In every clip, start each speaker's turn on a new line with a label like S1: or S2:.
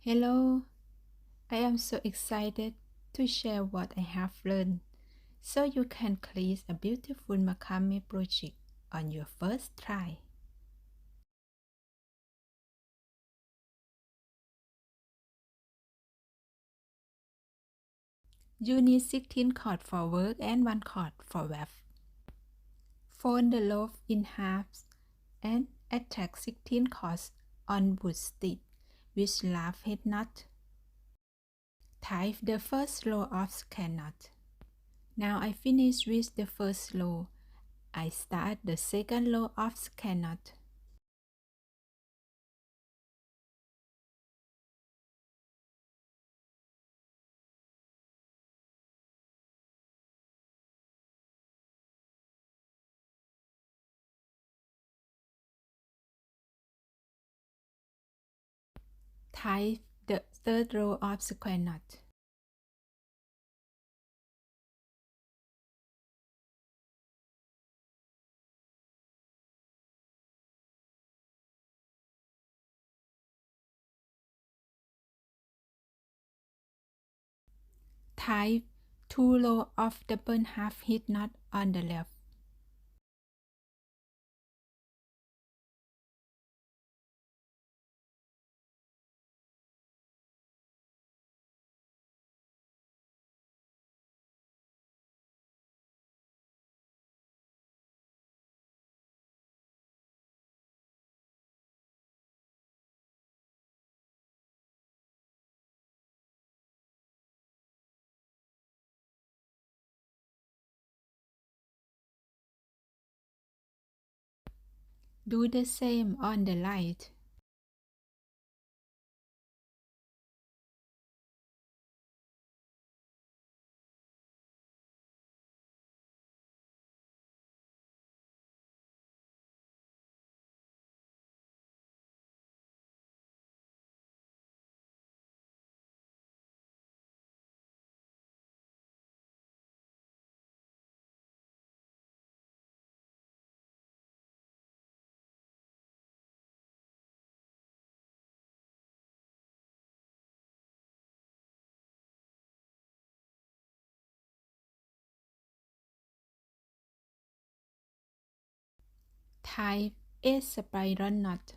S1: Hello, I am so excited to share what I have learned so you can create a beautiful macrame project on your first try. You need 16 cords for work and 1 cord for weft. Fold the loaf in halves and attach 16 cords on wood stick with laugh head knot. Tie the first row of square knot. Now I finish with the first row. I start the second row of square knot. Tie the third row of square knot. Tie 2 rows of double half hitch knot on the left. Do the same on the right. Tie 8 spiral knot.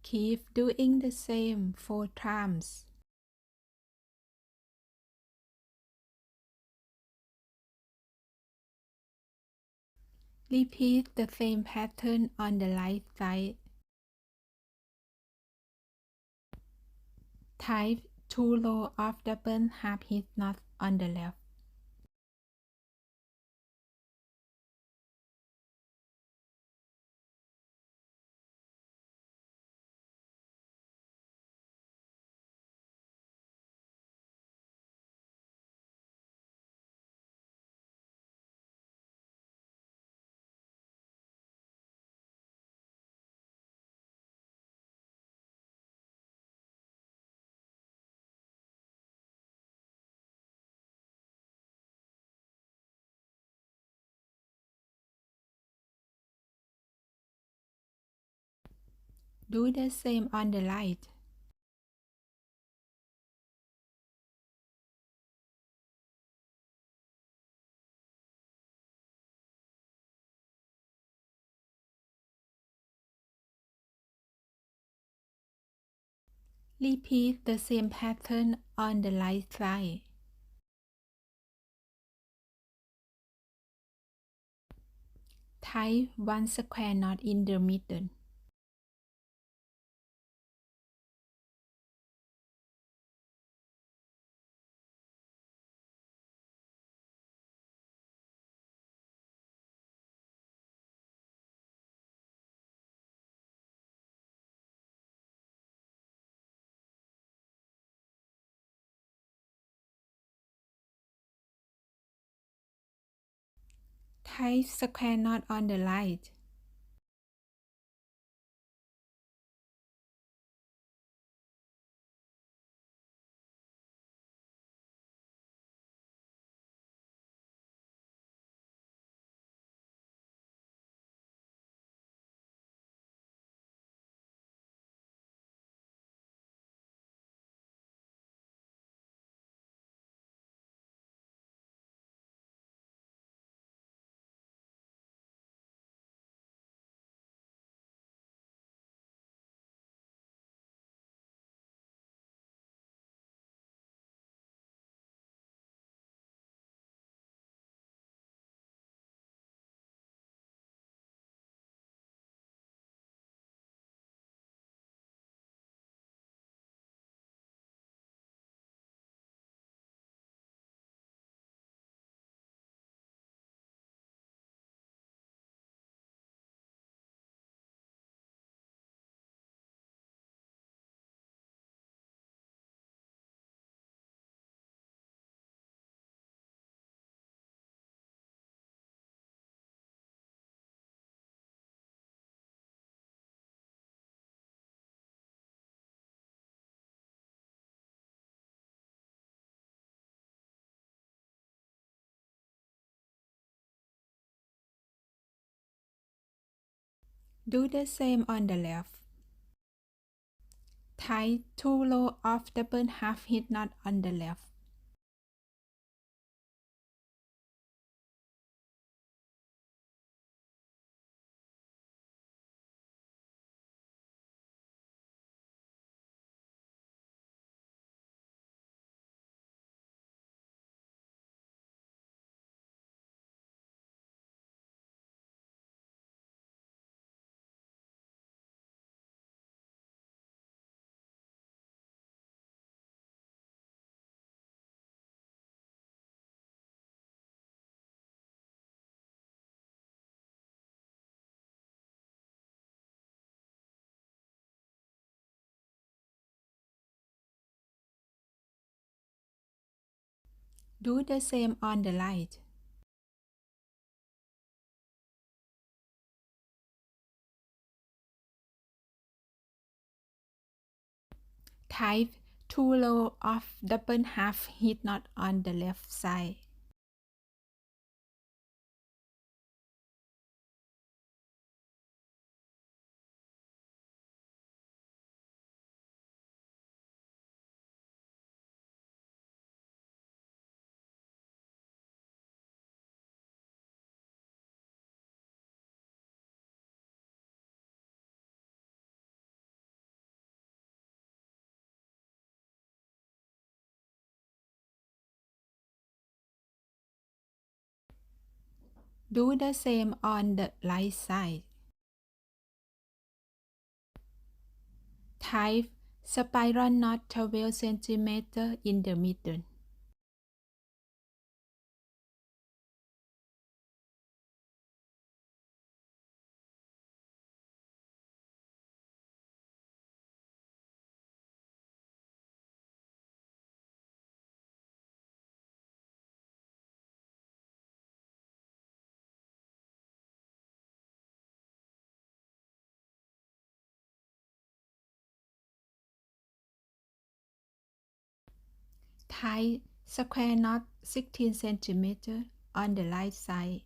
S1: Keep doing the same 4 times. Repeat the same pattern on the right side. Tie 2 rows of double half hitch knot on the left. Do the same on the right. Repeat the same pattern on the right side. Tie 1 square knot in the middle. Type square knot on the right. Do the same on the left. Tie 2 rows of double half hitch knot on the left. Do the same on the right. Tie 2 rows of double half hitch knot on the left side. Do the same on the right side. Tie spiral knot 12 cm in the middle. Tie square knot 16 cm on the right side.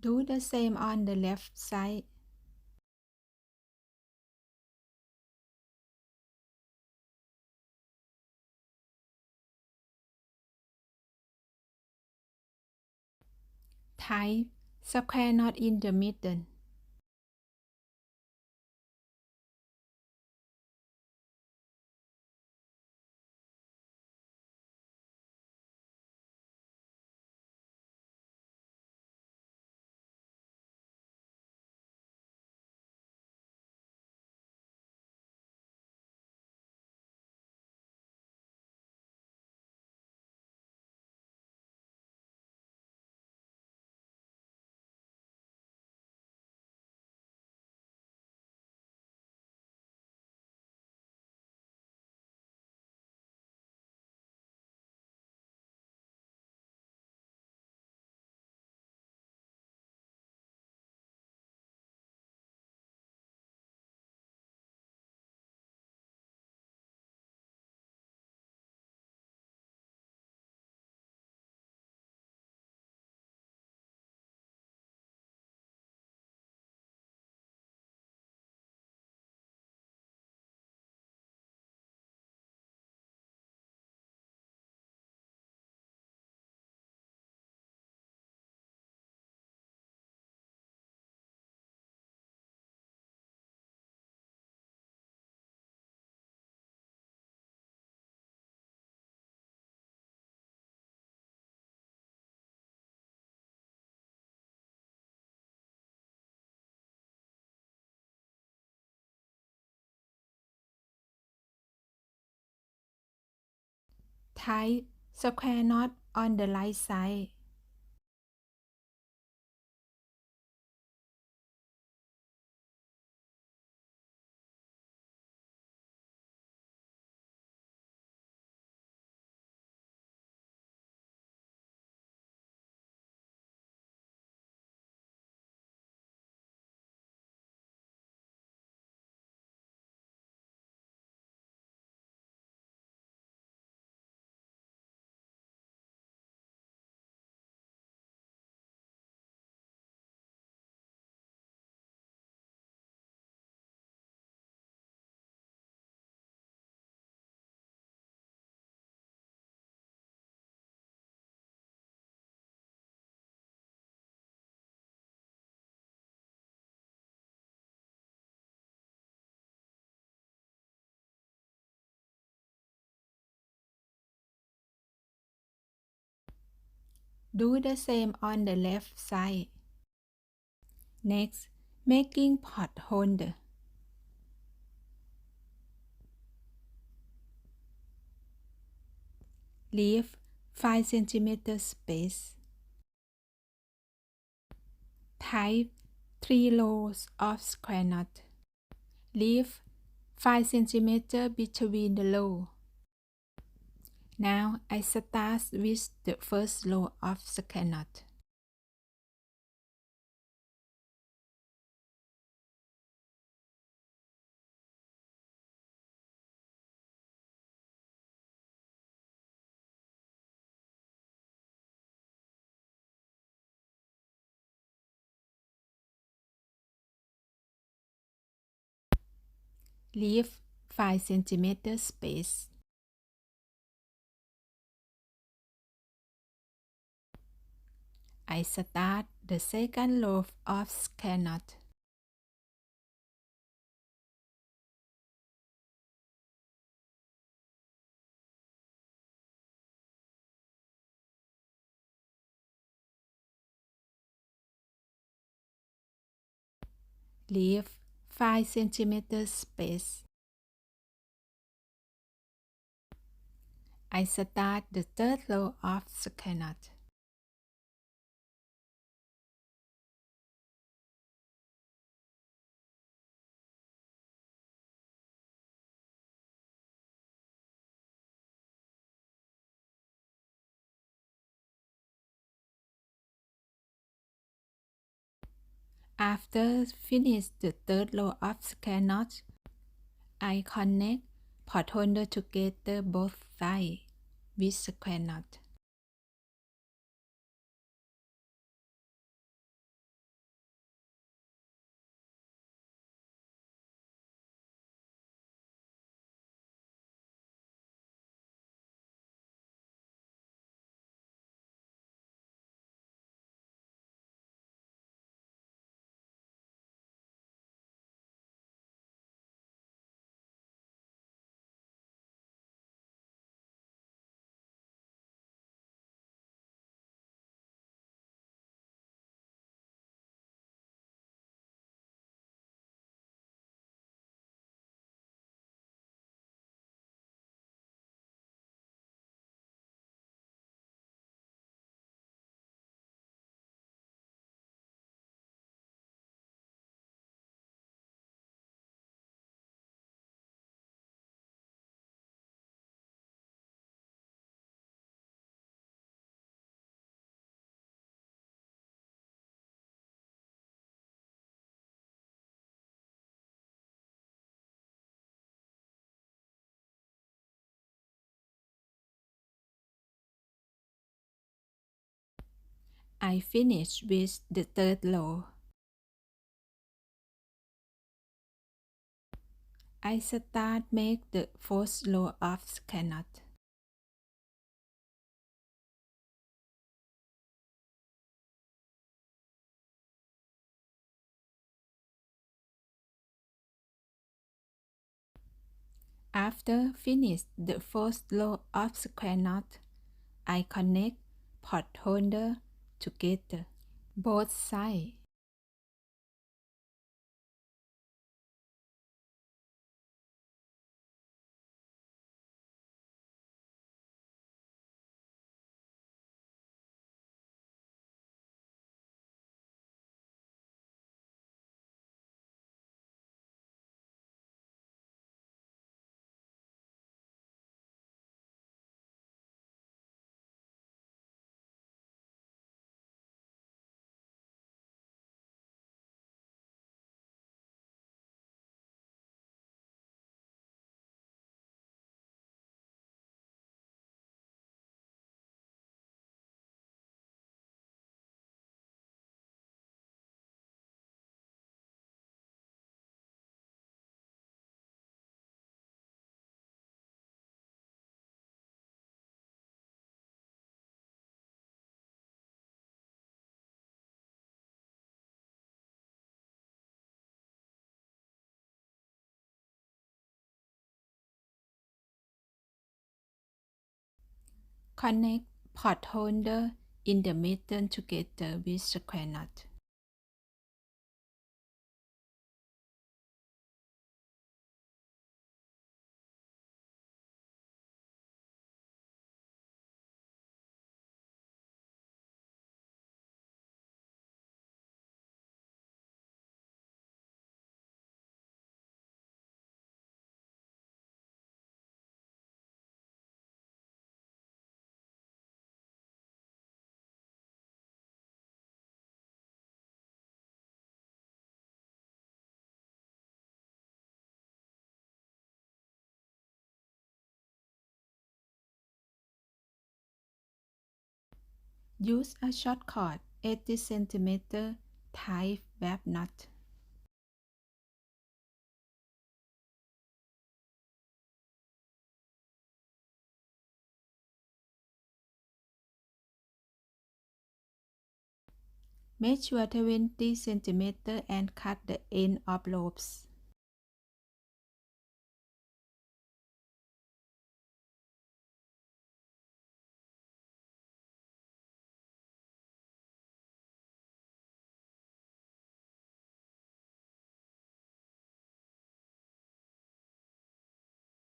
S1: Do the same on the left side. Tie square knot in the middle. Tie square knot on the right side. Do the same on the left side. Next, making pot holder. Leave 5 cm space. Tie 3 rows of square knot. Leave 5 cm between the row. Now I start with the first row of square knot. Leave 5 cm space. I start the second row of square knot. Leave 5 cm space. I start the third row of square knot. After finish the third row of square knot, I connect pot holder together both sides with square knot. I finish with the third row. I start make the fourth row of square knot. After finish the fourth row of square knot, I connect pot holder together both sides. Connect pot holder in the middle together with square nut. Use a short cord 80 cm type web nut. Measure 20 cm and cut the end of loops.